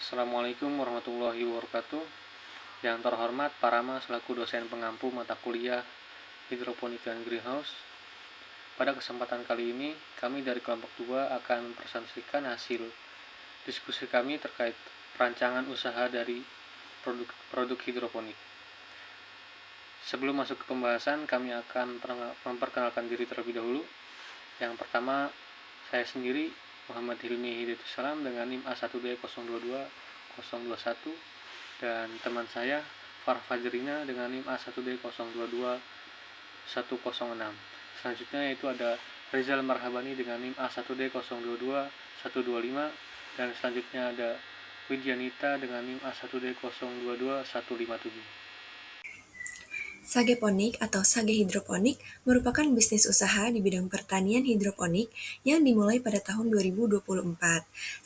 Assalamualaikum warahmatullahi wabarakatuh. Yang terhormat Pak Rama selaku dosen pengampu mata kuliah Hidroponik dan Greenhouse. Pada kesempatan kali ini, kami dari kelompok 2 akan mempresentasikan hasil diskusi kami terkait perancangan usaha dari produk hidroponik. Sebelum masuk ke pembahasan, kami akan memperkenalkan diri terlebih dahulu. Yang pertama, saya sendiri Muhammad Hilmi Hidayatullah dengan NIM A1D022021 dan teman saya Farah Fajrina dengan NIM A1D022106. Selanjutnya yaitu ada Rizal Marhabani dengan NIM A1D022125 dan selanjutnya ada Widyanita dengan NIM A1D022157. Sageponik atau sage hidroponik merupakan bisnis usaha di bidang pertanian hidroponik yang dimulai pada tahun 2024.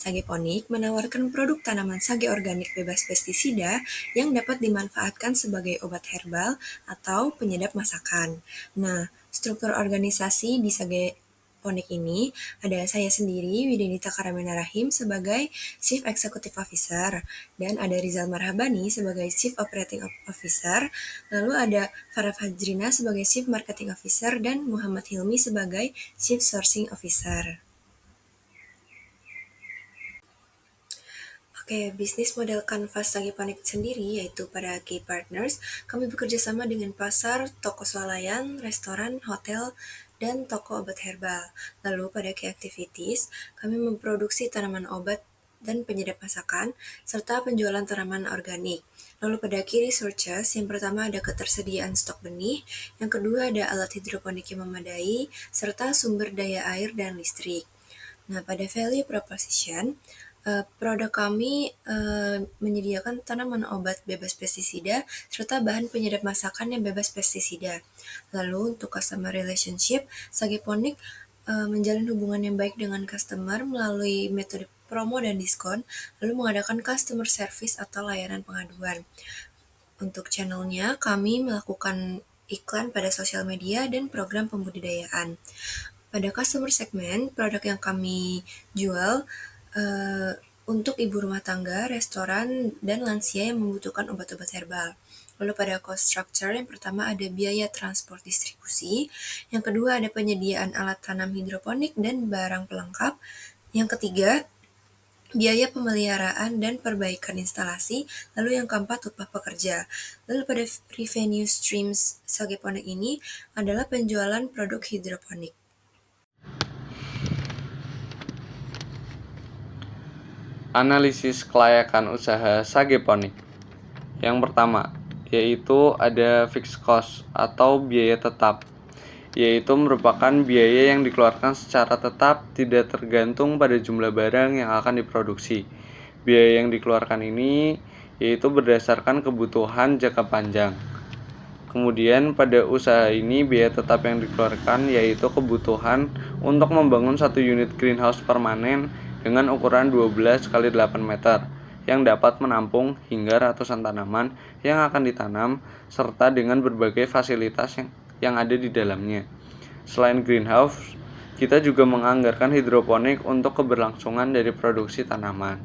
Sageponik menawarkan produk tanaman sage organik bebas pestisida yang dapat dimanfaatkan sebagai obat herbal atau penyedap masakan. Nah, struktur organisasi di sage Ponik ini ada saya sendiri, Widyanita Karamena Rahim sebagai Chief Executive Officer, dan ada Rizal Marhabani sebagai Chief Operating Officer, lalu ada Farah Fajrina sebagai Chief Marketing Officer, dan Muhammad Hilmi sebagai Chief Sourcing Officer. Oke, bisnis model kanvas Sageponik sendiri yaitu pada key partners, kami bekerja sama dengan pasar, toko swalayan, restoran, hotel, dan toko obat herbal. Lalu pada key activities, kami memproduksi tanaman obat dan penyedap masakan, serta penjualan tanaman organik. Lalu pada key resources, yang pertama ada ketersediaan stok benih, yang kedua ada alat hidroponik yang memadai, serta sumber daya air dan listrik. Nah, pada value proposition, produk kami menyediakan tanaman obat bebas pestisida serta bahan penyedap masakan yang bebas pestisida. Lalu untuk customer relationship, Sageponik menjalin hubungan yang baik dengan customer melalui metode promo dan diskon, lalu mengadakan customer service atau layanan pengaduan. Untuk channelnya, kami melakukan iklan pada sosial media dan program pembudidayaan. Pada customer segment, produk yang kami jual untuk ibu rumah tangga, restoran, dan lansia yang membutuhkan obat-obat herbal. Lalu pada cost structure, yang pertama ada biaya transport distribusi, yang kedua ada penyediaan alat tanam hidroponik dan barang pelengkap, yang ketiga biaya pemeliharaan dan perbaikan instalasi, lalu yang keempat upah pekerja. Lalu pada revenue streams Sageponik ini adalah penjualan produk hidroponik. Analisis kelayakan usaha Sageponik. Yang pertama, yaitu ada fixed cost atau biaya tetap, yaitu merupakan biaya yang dikeluarkan secara tetap tidak tergantung pada jumlah barang yang akan diproduksi. Biaya yang dikeluarkan ini yaitu berdasarkan kebutuhan jangka panjang. Kemudian pada usaha ini biaya tetap yang dikeluarkan yaitu kebutuhan untuk membangun satu unit greenhouse permanen dengan ukuran 12 x 8 meter yang dapat menampung hingga ratusan tanaman yang akan ditanam serta dengan berbagai fasilitas yang ada di dalamnya. Selain greenhouse, kita juga menganggarkan hidroponik untuk keberlangsungan dari produksi tanaman.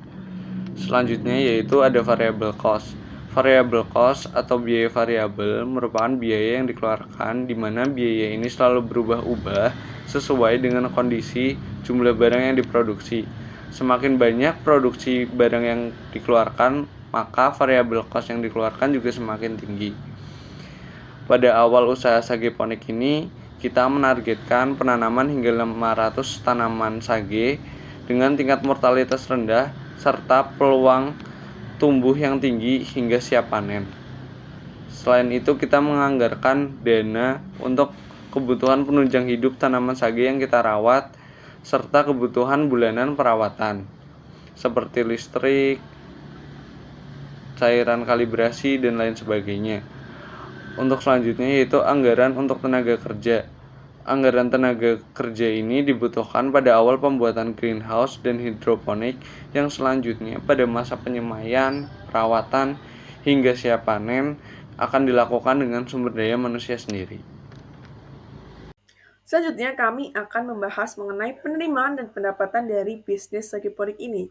Selanjutnya yaitu ada variable cost. Variable cost atau biaya variabel merupakan biaya yang dikeluarkan di mana biaya ini selalu berubah-ubah sesuai dengan kondisi jumlah barang yang diproduksi. Semakin banyak produksi barang yang dikeluarkan, maka variable cost yang dikeluarkan juga semakin tinggi. Pada awal usaha Sageponik ini, kita menargetkan penanaman hingga 500 tanaman sage dengan tingkat mortalitas rendah serta peluang tumbuh yang tinggi hingga siap panen. Selain itu, kita menganggarkan dana untuk kebutuhan penunjang hidup tanaman sage yang kita rawat serta kebutuhan bulanan perawatan seperti listrik, cairan kalibrasi, dan lain sebagainya. Untuk selanjutnya yaitu anggaran untuk tenaga kerja. Anggaran tenaga kerja ini dibutuhkan pada awal pembuatan greenhouse dan hidroponik yang selanjutnya pada masa penyemaian, perawatan, hingga siap panen akan dilakukan dengan sumber daya manusia sendiri. Selanjutnya kami akan membahas mengenai penerimaan dan pendapatan dari bisnis Sageponik ini.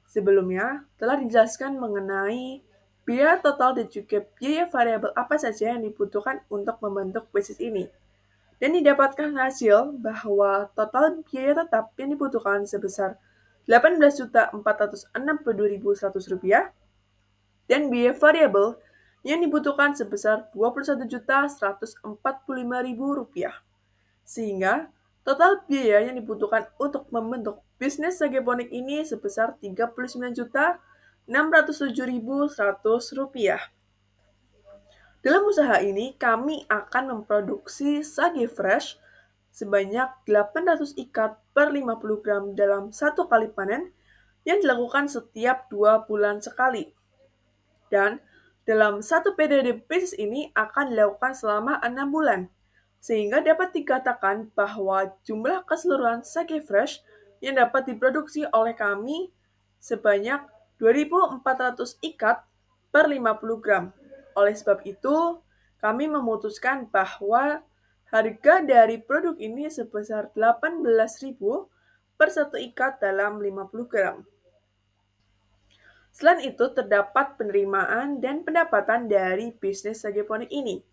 Sebelumnya telah dijelaskan mengenai biaya total dan juga biaya variabel apa saja yang dibutuhkan untuk membentuk bisnis ini. Dan didapatkan hasil bahwa total biaya tetap yang dibutuhkan sebesar Rp18.462.100 dan biaya variabel yang dibutuhkan sebesar Rp21.145.000. Sehingga total biaya yang dibutuhkan untuk membentuk bisnis sageponik ini sebesar Rp39.607.100. Dalam usaha ini, kami akan memproduksi sage fresh sebanyak 800 ikat per 50 gram dalam satu kali panen yang dilakukan setiap 2 bulan sekali. Dan dalam satu periode bisnis ini akan dilakukan selama 6 bulan. Sehingga dapat dikatakan bahwa jumlah keseluruhan sake fresh yang dapat diproduksi oleh kami sebanyak 2.400 ikat per 50 gram. Oleh sebab itu, kami memutuskan bahwa harga dari produk ini sebesar 18.000 per satu ikat dalam 50 gram. Selain itu, terdapat penerimaan dan pendapatan dari bisnis sageponik ini.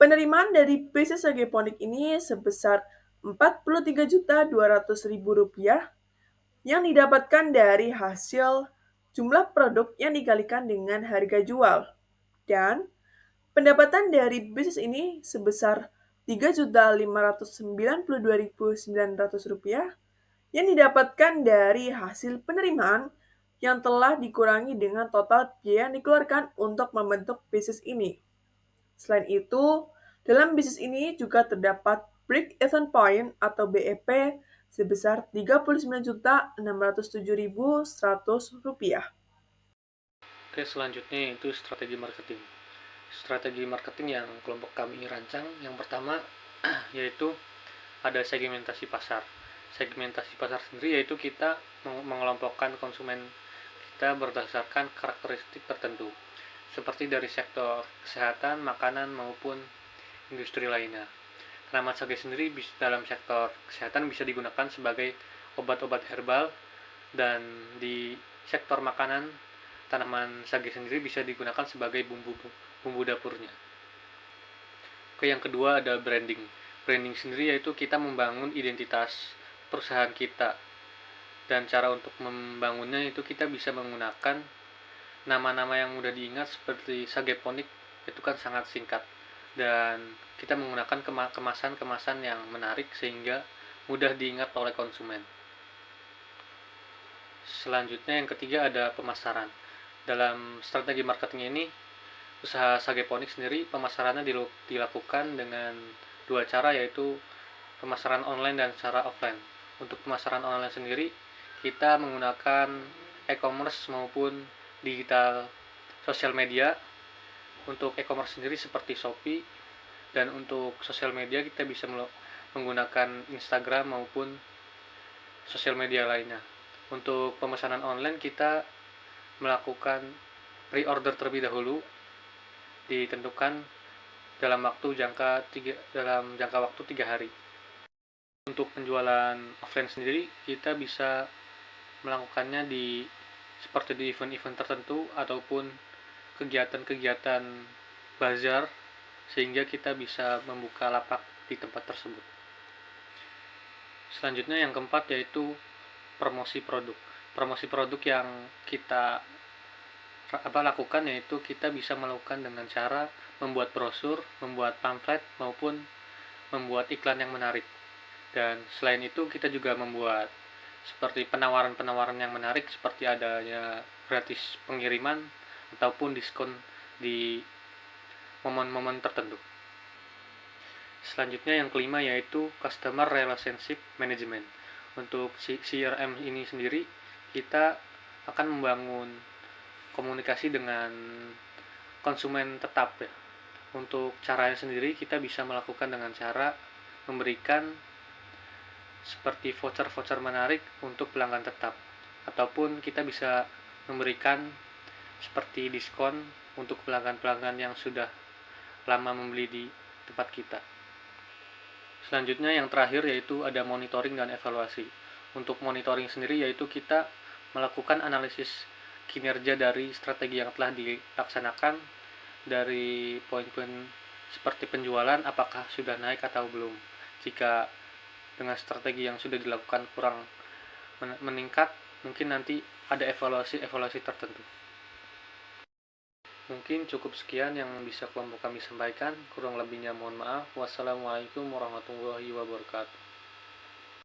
Penerimaan dari bisnis sageponik ini sebesar Rp43.200.000 yang didapatkan dari hasil jumlah produk yang dikalikan dengan harga jual. Dan pendapatan dari bisnis ini sebesar Rp3.592.900 yang didapatkan dari hasil penerimaan yang telah dikurangi dengan total biaya yang dikeluarkan untuk membentuk bisnis ini. Selain itu, dalam bisnis ini juga terdapat break-even point atau BEP sebesar Rp39.607.100. Oke, selanjutnya yaitu strategi marketing. Strategi marketing yang kelompok kami rancang, yang pertama yaitu ada segmentasi pasar. Segmentasi pasar sendiri yaitu kita mengelompokkan konsumen kita berdasarkan karakteristik tertentu, seperti dari sektor kesehatan, makanan, maupun industri lainnya. Tanaman sage sendiri dalam sektor kesehatan bisa digunakan sebagai obat-obat herbal, dan di sektor makanan, tanaman sage sendiri bisa digunakan sebagai bumbu dapurnya. Oke, yang kedua ada branding. Branding sendiri yaitu kita membangun identitas perusahaan kita, dan cara untuk membangunnya itu kita bisa menggunakan nama-nama yang mudah diingat seperti sageponik, itu kan sangat singkat, dan kita menggunakan kemasan-kemasan yang menarik sehingga mudah diingat oleh konsumen. Selanjutnya yang ketiga ada pemasaran. Dalam strategi marketing ini, usaha sageponik sendiri pemasarannya dilakukan dengan dua cara, yaitu pemasaran online dan secara offline. Untuk pemasaran online sendiri, kita menggunakan e-commerce maupun digital sosial media. Untuk e-commerce sendiri seperti Shopee, dan untuk sosial media kita bisa menggunakan Instagram maupun sosial media lainnya. Untuk pemesanan online kita melakukan pre-order terlebih dahulu, ditentukan dalam jangka waktu 3 hari. Untuk penjualan offline sendiri, kita bisa melakukannya seperti di event-event tertentu ataupun kegiatan-kegiatan bazar, sehingga kita bisa membuka lapak di tempat tersebut. Selanjutnya yang keempat yaitu promosi produk. Promosi produk yang kita lakukan yaitu kita bisa melakukan dengan cara membuat brosur, membuat pamflet, maupun membuat iklan yang menarik. Dan selain itu kita juga membuat seperti penawaran-penawaran yang menarik, seperti adanya gratis pengiriman ataupun diskon di momen-momen tertentu. Selanjutnya yang kelima yaitu Customer Relationship Management. Untuk CRM ini sendiri, kita akan membangun komunikasi dengan konsumen tetap ya. Untuk caranya sendiri kita bisa melakukan dengan cara memberikan seperti voucher-voucher menarik untuk pelanggan tetap, ataupun kita bisa memberikan seperti diskon untuk pelanggan-pelanggan yang sudah lama membeli di tempat kita. Selanjutnya yang terakhir yaitu ada monitoring dan evaluasi. Untuk monitoring sendiri yaitu kita melakukan analisis kinerja dari strategi yang telah dilaksanakan, dari poin-poin seperti penjualan apakah sudah naik atau belum. Jika dengan strategi yang sudah dilakukan kurang meningkat, mungkin nanti ada evaluasi tertentu. Mungkin cukup sekian yang bisa kelompok kami sampaikan, kurang lebihnya mohon maaf. Wassalamualaikum warahmatullahi wabarakatuh.